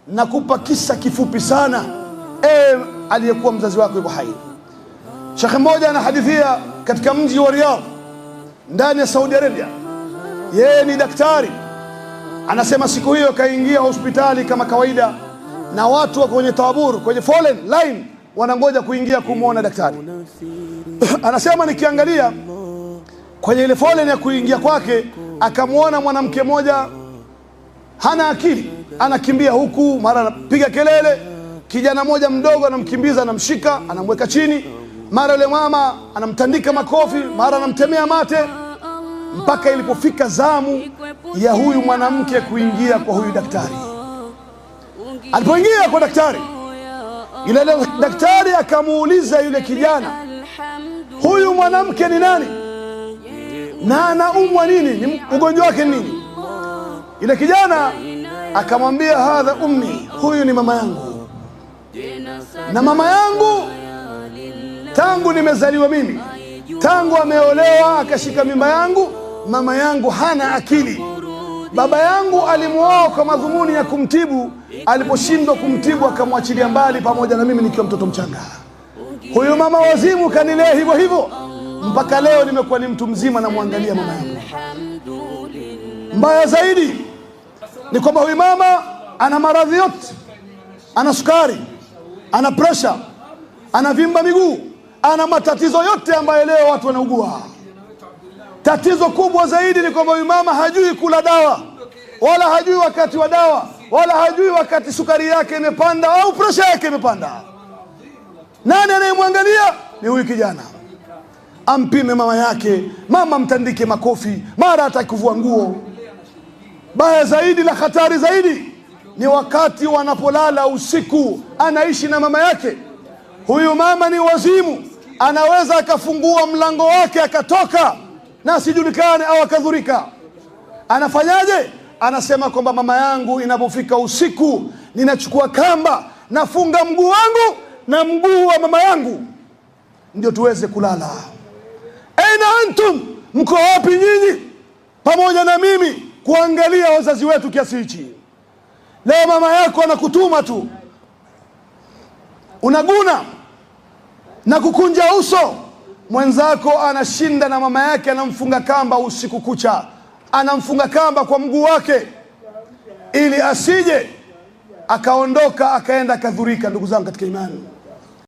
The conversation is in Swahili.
nakupa kisa kifupi sana. Aliyekuwa mzazi wako yuko hai. Shekhe mmoja anahadithia katika mji wa Riyadh ndani ya Saudi Arabia. Yeye ni daktari. Anasema siku hiyo kaingia hospitali kama kawaida, na watu wako kwenye tabur, kwenye foleni line, wanangoja kuingia kumuona daktari. Anasema nikiangalia kwenye ile foleni ya kuingia kwake, akamuona mwanamke mmoja hana akili, anakimbia huku, mara anapiga kelele. Kijana mmoja mdogo anamkimbiza, anamshika, anamweka chini, mara yule mama anamtandika makofi, mara anamtemea mate, mpaka ilipofika zamu ya huyu mwanamke kuingia kwa huyu daktari. Alipoingia kwa daktari, yule daktari akamuuliza yule kijana, huyu mwanamke ni nani na anaumwa nini, ni ugonjwa wake nini? Yule kijana akamwambia, hadha ummi, huyu ni mama yangu, na mama yangu tangu nimezaliwa mimi, tangu ameolewa akashika mimba yangu, mama yangu hana akili. Baba yangu alimuoa kwa madhumuni ya kumtibu, aliposhindwa kumtibu akamwachilia mbali pamoja na mimi nikiwa mtoto mchanga. Huyu mama wazimu kanilea hivyo hivyo mpaka leo nimekuwa ni mtu mzima, na muangalia mama yangu. Mbaya zaidi ni kwamba huyu mama ana maradhi yote, ana sukari, ana pressure, ana vimba miguu, ana matatizo yote ambayo leo watu wanaugua. Tatizo kubwa zaidi ni kwamba huyu mama hajui kula dawa, wala hajui wakati wa dawa, wala hajui wakati sukari yake imepanda au pressure yake imepanda. Nani anayemwangalia? Ni huyu kijana. Ampime mama yake, mama mtandike makofi, mara atakuvua nguo. Baya zaidi la hatari zaidi ni wakati wanapolala usiku, anaishi na mama yake. Huyu mama ni wazimu, anaweza akafungua mlango wake akatoka na asijulikane au akadhurika. Anafanyaje? Anasema kwamba mama yangu inapofika usiku, ninachukua kamba, nafunga mguu wangu na mguu wa mama yangu ndio tuweze kulala. Aina antum, mko wapi nyinyi pamoja na mimi kuangalia wazazi wetu kiasi hichi? Leo mama yako anakutuma tu, unaguna na kukunja uso. Mwenzako anashinda na mama yake, anamfunga kamba usiku kucha, anamfunga kamba kwa mguu wake ili asije akaondoka akaenda akadhurika. Ndugu zangu katika imani,